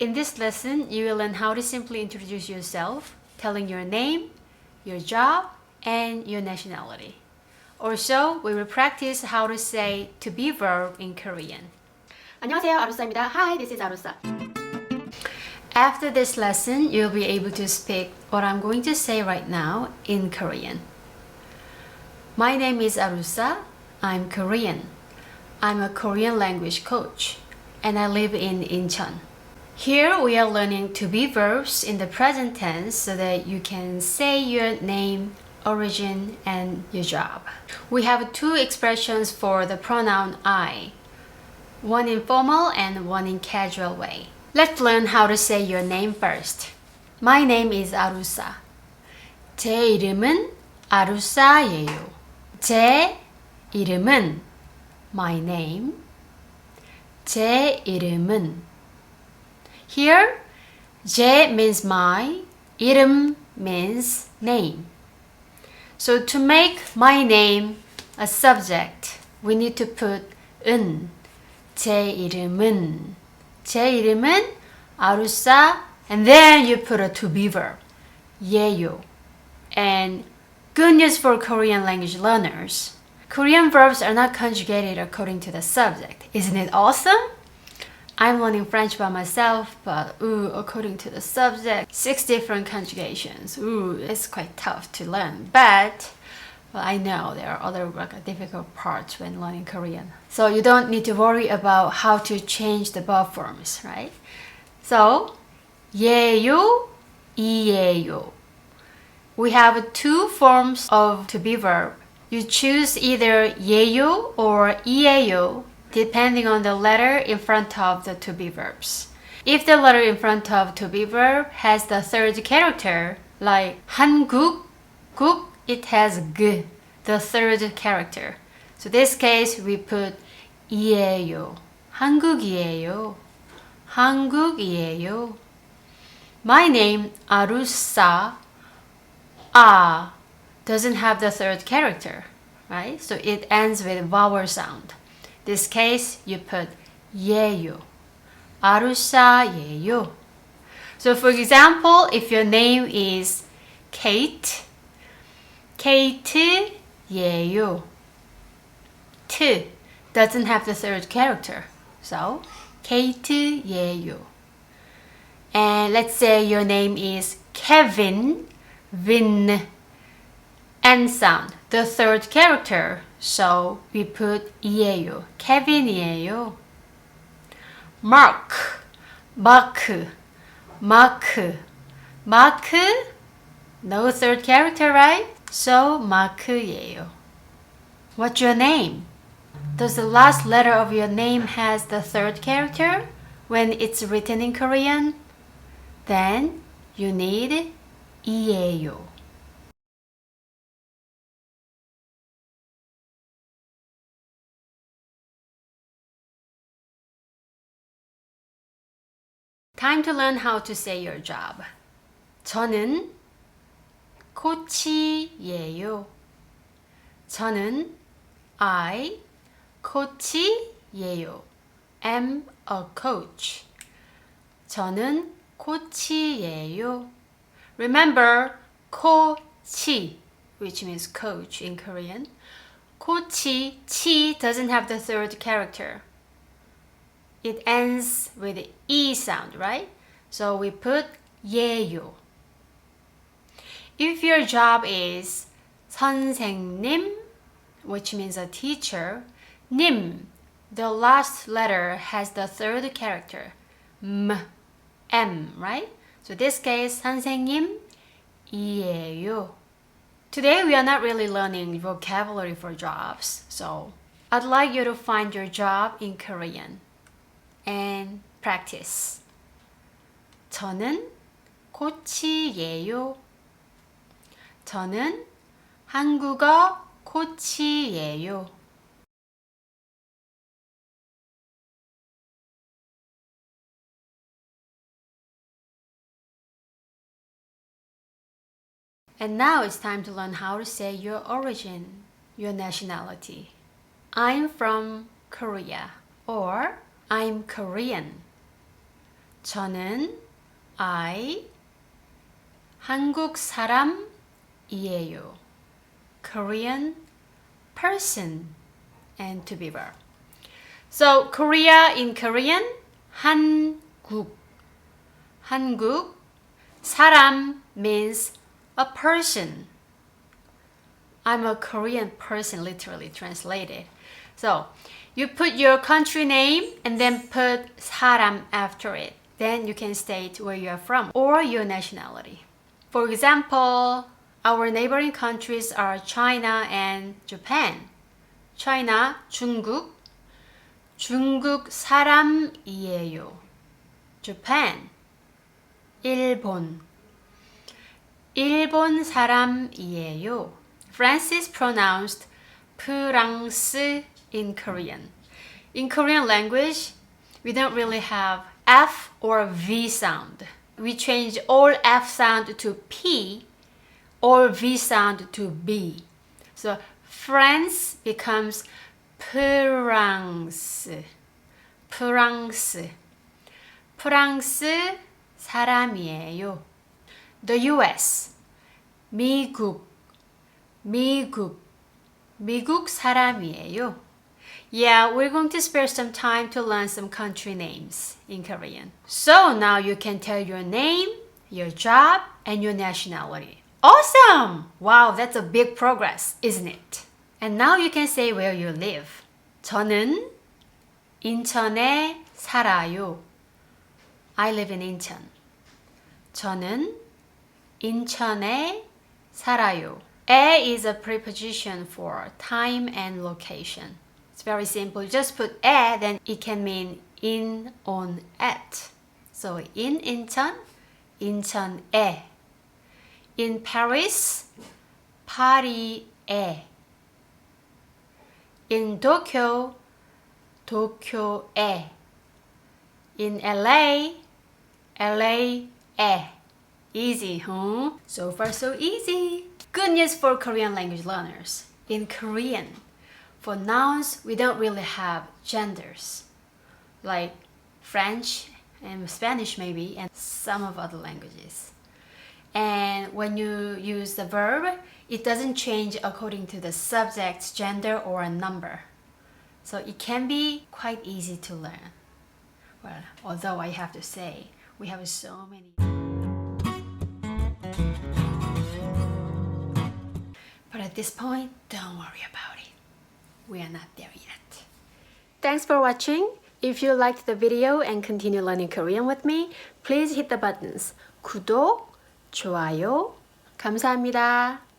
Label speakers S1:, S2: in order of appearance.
S1: In this lesson, you will learn how to simply introduce yourself, telling your name, your job, and your nationality. Also, we will practice how to say to be verb in Korean.
S2: 안녕하세요, 아루사입니다. Hi, this is 아루사.
S1: After this lesson, you'll be able to speak what I'm going to say right now in Korean. My name is Arusa. I'm Korean. I'm a Korean language coach, and I live in Incheon. Here we are learning to be verbs in the present tense so that you can say your name, origin, and your job. We have two expressions for the pronoun I, one in formal and one in casual way. Let's learn how to say your name first. My name is Arusa. 제 이름은 아루사예요. 제 이름은 my name. 제 이름은. Here, 제 means my, 이름 means name. So to make my name a subject, we need to put 은. 제 이름은. 제 이름은 아루사, and then you put a to be verb, 예요. And good news for Korean language learners, Korean verbs are not conjugated according to the subject. Isn't it awesome? I'm learning French by myself, but according to the subject, 6 different conjugations. It's quite tough to learn, but well, I know there are other difficult parts when learning Korean. So you don't need to worry about how to change the verb forms, right? So, 예요, 이예요. We have two forms of to be verb. You choose either 예요 or 이예요, depending on the letter in front of the to be verbs. If the letter in front of to be verb has the third character, like 한국, 국, it has g, the third character. So this case we put 이예요. 한국이에요. 한국이에요. My name 아루사, doesn't have the third character, right? So it ends with vowel sound. This case you put 예요. 아루사예요. So for example, if your name is Kate, Kate예요. T doesn't have the third character. So Kate예요. And let's say your name is Kevin, Vin, N sound, the third character. So we put 이예요. Kevin이에요. Mark, 마크, 마크, 마크, no third character, right? So 마크예요. What's your name? Does the last letter of your name has the third character when it's written in Korean? Then you need 이예요. Time to learn how to say your job. 저는 코치예요. 저는 I 코치예요. am a coach. 저는 코치예요. Remember, 코치, which means coach in Korean. 코치, 치 doesn't have the third character. It ends with E sound, right? So we put 예요. If your job is 선생님, which means a teacher, 님, the last letter has the third character, M, right? So this case, 선생님이에요. Today we are not really learning vocabulary for jobs, so I'd like you to find your job in Korean and practice. 저는 코치예요. 저는 한국어 코치예요. And now it's time to learn how to say your origin, your nationality. I'm from Korea or I'm Korean. 저는 I 한국 사람이에요. Korean person and to be verb. So Korea in Korean, 한국. 한국 사람 means a person. I'm a Korean person, literally translated. So you put your country name and then put 사람 after it. Then you can state where you are from or your nationality. For example, our neighboring countries are China and Japan. China, 중국. 중국 사람이에요. Japan, 일본. 일본 사람이에요. France is pronounced 프랑스 in Korean. In Korean language, we don't really have F or V sound. We change all F sound to P or V sound to B. So France becomes 프랑스. 프랑스. 프랑스 사람이에요. The US. 미국. 미국. 미국 사람이에요. Yeah, we're going to spare some time to learn some country names in Korean. So now you can tell your name, your job, and your nationality. Awesome! Wow, that's a big progress, isn't it? And now you can say where you live. 저는 인천에 살아요. I live in Incheon. 저는 인천에 살아요. 에 is a preposition for time and location. It's very simple. Just put 에, then it can mean in, on, at. So in Incheon, 인천에. In Paris, 파리에. In Tokyo, 도쿄에. In LA, LA에. Easy, huh? So far so easy. Good news for Korean language learners. In Korean, for nouns, we don't really have genders. Like French and Spanish maybe, and some of other languages. And when you use the verb, it doesn't change according to the subject's gender or a number. So it can be quite easy to learn. Well, although I have to say, we have so many. But at this point, don't worry about it. We are not there yet. Thanks for watching. If you liked the video and continue learning Korean with me, please hit the buttons 구독, 좋아요. 감사합니다.